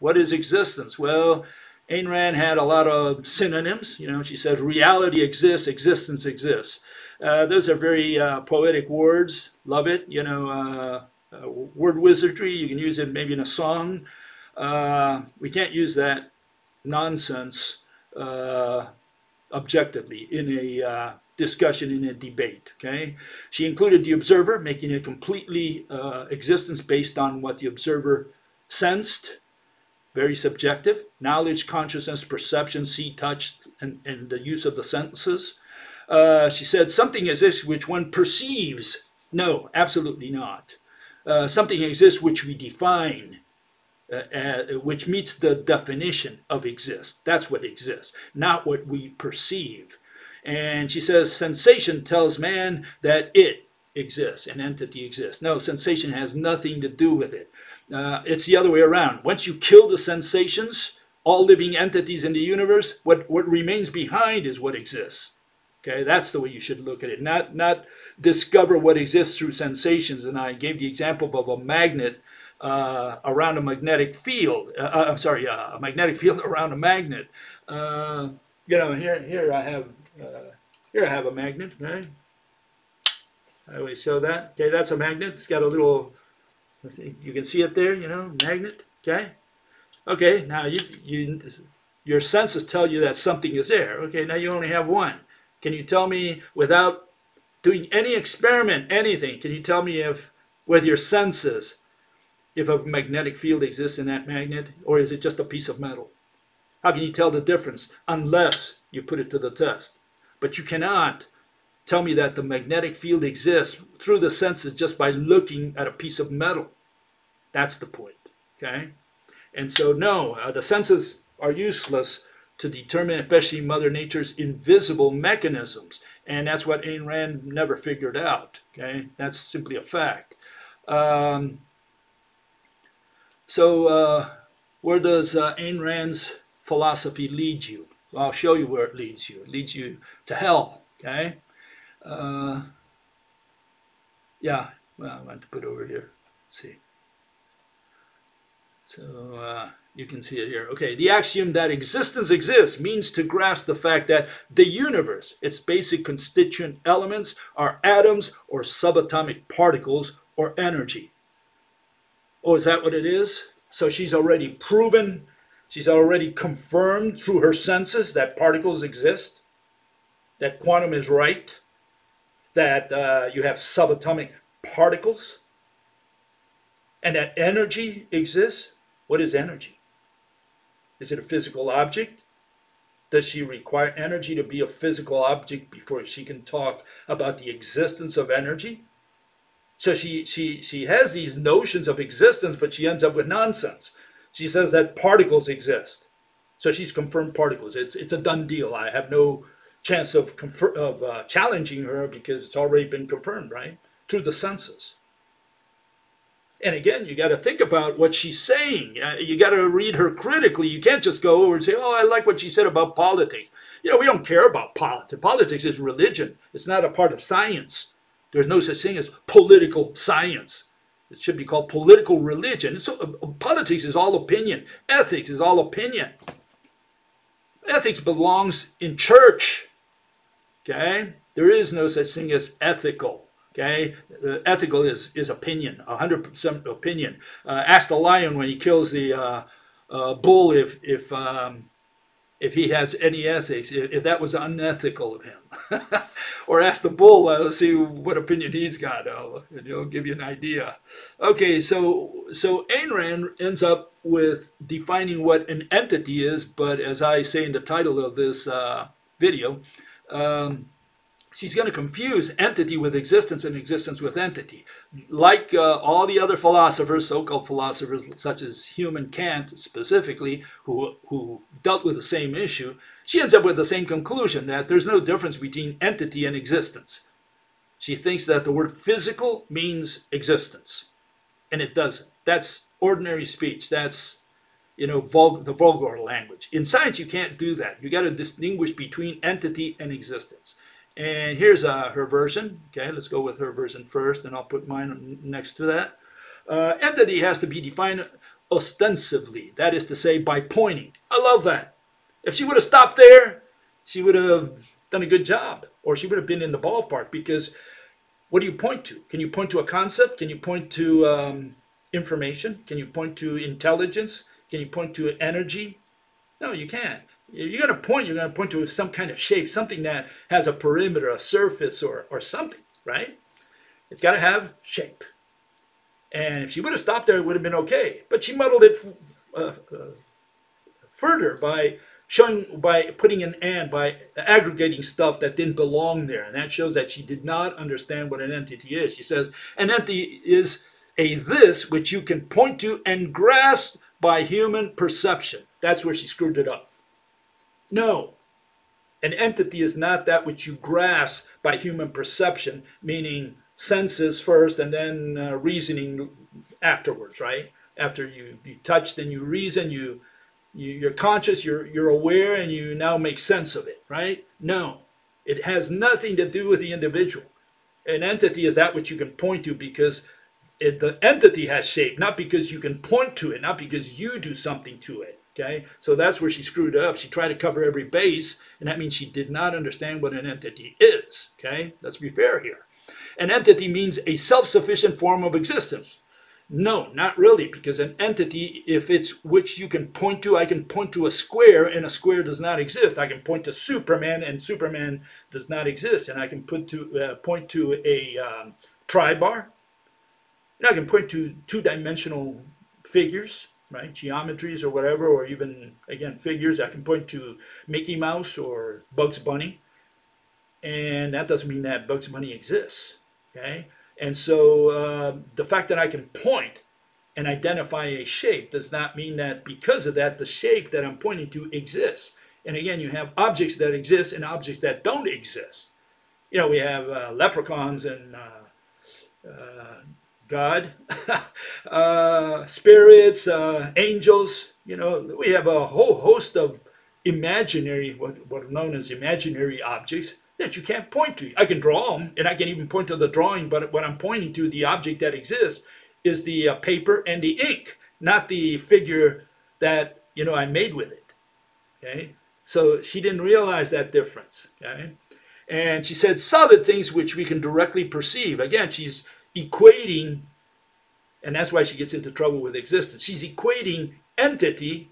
What is existence? Well, Ayn Rand had a lot of synonyms. You know, she says reality exists, existence exists. Those are very poetic words. Love it. You know, word wizardry. You can use it maybe in a song. We can't use that nonsense objectively in a discussion, in a debate. Okay, she included the observer, making it completely existence based on what the observer sensed. Very subjective. Knowledge, consciousness, perception, see, touch, and the use of the senses. She said something exists which one perceives. No, absolutely not. Something exists which we define, which meets the definition of exist. That's what exists, not what we perceive. And she says sensation tells man that it exists, an entity exists. No, sensation has nothing to do with it. It's the other way around. Once you kill the sensations, all living entities in the universe, what remains behind is what exists. Okay, that's the way you should look at it. Not discover what exists through sensations. And I gave the example of a magnet around a magnetic field. A magnetic field around a magnet. You know, here I have a magnet. Right? I always show that. Okay, that's a magnet. It's got a little. You can see it there. You know, magnet. Okay. Okay. Now your senses tell you that something is there. Okay. Now you only have one. Can you tell me, without doing any experiment, anything, can you tell me if, with your senses, if a magnetic field exists in that magnet, or is it just a piece of metal? How can you tell the difference unless you put it to the test? But you cannot tell me that the magnetic field exists through the senses just by looking at a piece of metal. That's the point, okay? And so, no, the senses are useless to determine, especially Mother Nature's invisible mechanisms. And that's what Ayn Rand never figured out, okay? That's simply a fact. So where does Ayn Rand's philosophy lead you? Well, I'll show you where it leads you. It leads you to hell, okay? Yeah, well, I want to put it over here. Let's see. So you can see it here. Okay, the axiom that existence exists means to grasp the fact that the universe, its basic constituent elements, are atoms or subatomic particles or energy. Oh, is that what it is? So she's already proven, she's already confirmed through her senses that particles exist, that quantum is right, that you have subatomic particles, and that energy exists. What is energy? Is it a physical object? Does she require energy to be a physical object before she can talk about the existence of energy? So she has these notions of existence, but she ends up with nonsense. She says that particles exist. So she's confirmed particles. It's a done deal. I have no chance of challenging her because it's already been confirmed, right? Through the senses. And again, you got to think about what she's saying. You got to read her critically. You can't just go over and say, oh, I like what she said about politics. You know, we don't care about politics. Politics is religion. It's not a part of science. There's no such thing as political science. It should be called political religion. So, politics is all opinion. Ethics is all opinion. Ethics belongs in church. Okay? There is no such thing as ethical. Okay, ethical is opinion, 100% opinion. Ask the lion when he kills the bull if he has any ethics, if that was unethical of him. Or ask the bull, let's see what opinion he's got, and he'll give you an idea. Okay, so Ayn Rand ends up with defining what an entity is, but as I say in the title of this video, she's going to confuse entity with existence and existence with entity. Like all the other philosophers, so-called philosophers, such as Hume and Kant specifically, who dealt with the same issue, she ends up with the same conclusion, that there's no difference between entity and existence. She thinks that the word physical means existence, and it doesn't. That's ordinary speech. That's, you know, the vulgar language. In science, you can't do that. You got to distinguish between entity and existence. And here's her version. Okay, let's go with her version first, and I'll put mine next to that. Entity has to be defined ostensively. That is to say, by pointing. I love that. If she would have stopped there, she would have done a good job, or she would have been in the ballpark, because what do you point to? Can you point to a concept? Can you point to information? Can you point to intelligence? Can you point to energy? No, you can't. You're going to point to some kind of shape, something that has a perimeter, a surface, or something, right? It's got to have shape. And if she would have stopped there, it would have been okay. But she muddled it further by putting an and, by aggregating stuff that didn't belong there. And that shows that she did not understand what an entity is. She says, an entity is a this which you can point to and grasp by human perception. That's where she screwed it up. No, an entity is not that which you grasp by human perception, meaning senses first and then reasoning afterwards, right? After you touch, then you reason, you're conscious, you're aware, and you now make sense of it, right? No, it has nothing to do with the individual. An entity is that which you can point to because the entity has shape, not because you can point to it, not because you do something to it. Okay, so that's where she screwed up. She tried to cover every base, and that means she did not understand what an entity is. Okay, let's be fair here. An entity means a self-sufficient form of existence. No, not really, because an entity, if it's which you can point to, I can point to a square, and a square does not exist. I can point to Superman, and Superman does not exist. And I can point to a tribar, and I can point to two-dimensional figures, right, geometries or whatever, or even, again, figures. I can point to Mickey Mouse or Bugs Bunny, and that doesn't mean that Bugs Bunny exists, okay? And so the fact that I can point and identify a shape does not mean that because of that, the shape that I'm pointing to exists. And again, you have objects that exist and objects that don't exist. You know, we have leprechauns and God, spirits, angels. You know, we have a whole host of imaginary, what are known as imaginary objects that you can't point to. I can draw them, and I can even point to the drawing, but what I'm pointing to, the object that exists, is the paper and the ink, not the figure that, you know, I made with it. Okay, so she didn't realize that difference. Okay, and she said solid things which we can directly perceive. Again, she's equating, and that's why she gets into trouble with existence. She's equating entity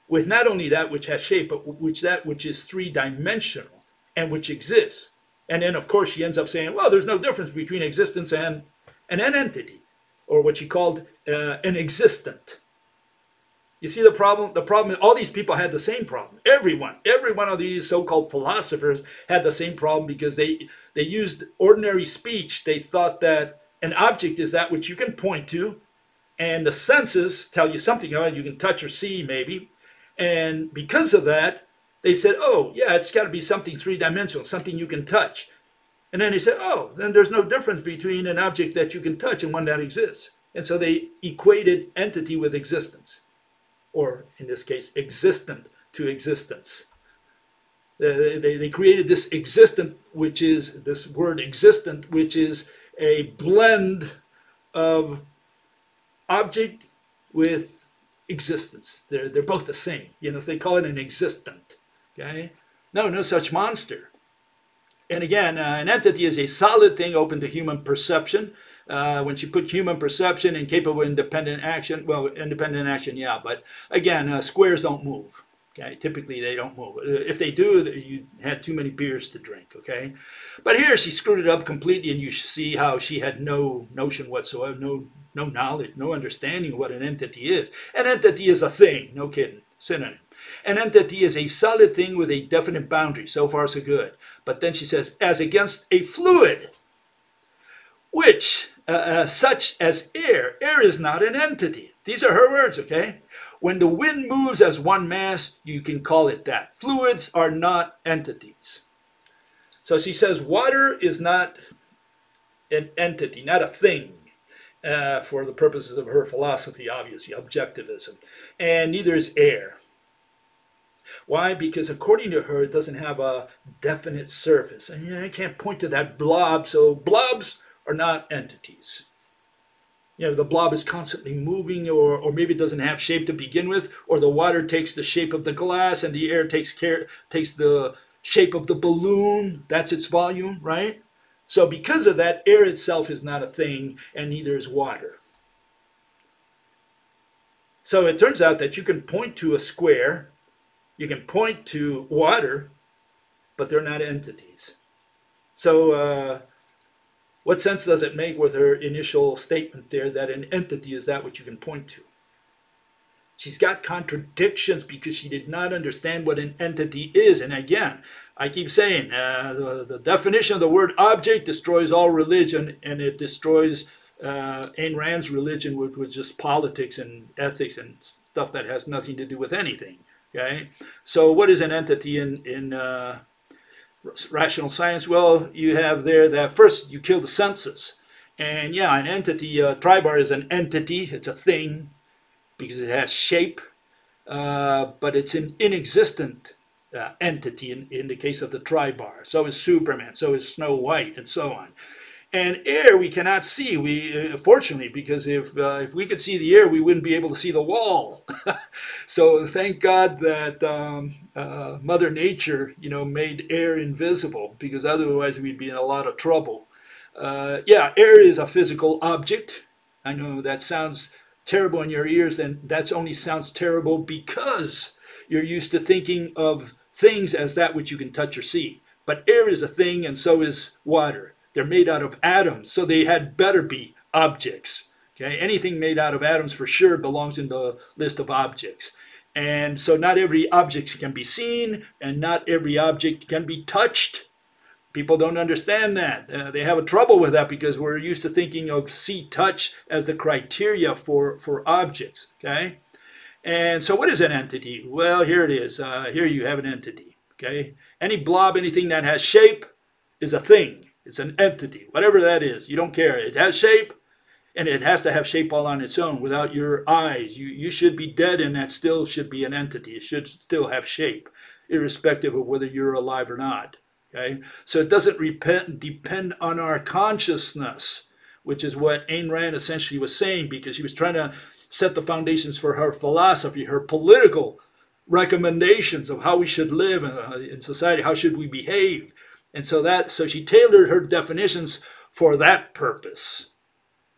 with not only that which has shape, but that which is three-dimensional and which exists. And then, of course, she ends up saying, well, there's no difference between existence and an entity, or what she called an existent. You see the problem? The problem is all these people had the same problem. Every one of these so-called philosophers had the same problem because they used ordinary speech. They thought that an object is that which you can point to, and the senses tell you something about it. You can touch or see, maybe. And because of that, they said, oh, yeah, it's got to be something three-dimensional, something you can touch. And then they said, oh, then there's no difference between an object that you can touch and one that exists. And so they equated entity with existence, or in this case, existent to existence. They created this existent, which is this word existent, which is a blend of object with existence. They're both the same. You know, so they call it an existent. Okay? No such monster. And again, an entity is a solid thing open to human perception. When she put human perception and capable of independent action, well, independent action, yeah, but again, squares don't move. Okay, typically they don't move. If they do, you had too many beers to drink. Okay, but here she screwed it up completely, and you see how she had no notion whatsoever, no knowledge, no understanding of what an entity is. An entity is a thing. No kidding. Synonym. An entity is a solid thing with a definite boundary. So far, so good. But then she says, as against a fluid, which such as air. Air is not an entity. These are her words, okay? When the wind moves as one mass, you can call it that. Fluids are not entities. So she says water is not an entity, not a thing, for the purposes of her philosophy, obviously, objectivism. And neither is air. Why? Because according to her, it doesn't have a definite surface. I can't point to that blob, so blobs are not entities. the blob is constantly moving, or maybe it doesn't have shape to begin with, or the water takes the shape of the glass and the air takes the shape of the balloon. That's its volume, right? So because of that, air itself is not a thing, and neither is water. So it turns out that you can point to a square, you can point to water, but they're not entities. So what sense does it make with her initial statement there that an entity is that which you can point to? She's got contradictions because she did not understand what an entity is. And again, I keep saying the definition of the word object destroys all religion, and it destroys Ayn Rand's religion, which was just politics and ethics and stuff that has nothing to do with anything. Okay, so what is an entity in rational science? Well, you have there that first you kill the senses, and yeah, an entity, tribar is an entity. It's a thing because it has shape, but it's an inexistent entity in the case of the tribar. So is Superman, so is Snow White, and so on. And air we cannot see. We fortunately, because if we could see the air, we wouldn't be able to see the wall. So thank God that Mother Nature, made air invisible, because otherwise we'd be in a lot of trouble. Yeah, air is a physical object. I know that sounds terrible in your ears, and that only sounds terrible because you're used to thinking of things as that which you can touch or see. But air is a thing, and so is water. They're made out of atoms, so they had better be objects. Okay, anything made out of atoms for sure belongs in the list of objects. And so not every object can be seen, and not every object can be touched. People don't understand that. They have a trouble with that because we're used to thinking of see, touch as the criteria for objects. Okay, and so what is an entity? Well, here it is. Here you have an entity. Okay, any blob, anything that has shape is a thing. It's an entity, whatever that is. You don't care. It has shape, and it has to have shape all on its own without your eyes. You should be dead, and that still should be an entity. It should still have shape, irrespective of whether you're alive or not. Okay? So it doesn't depend on our consciousness, which is what Ayn Rand essentially was saying, because she was trying to set the foundations for her philosophy, her political recommendations of how we should live in society, how should we behave. And so she tailored her definitions for that purpose.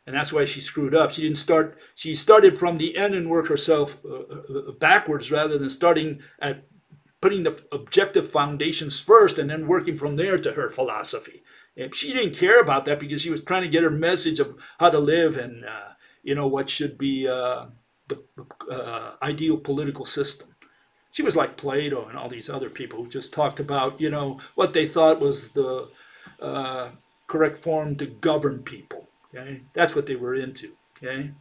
And that's why she screwed up. She started from the end and worked herself backwards rather than starting at putting the objective foundations first and then working from there to her philosophy. And she didn't care about that because she was trying to get her message of how to live and what should be the ideal political system. She was like Plato and all these other people who just talked about, what they thought was the correct form to govern people. Okay, that's what they were into. Okay,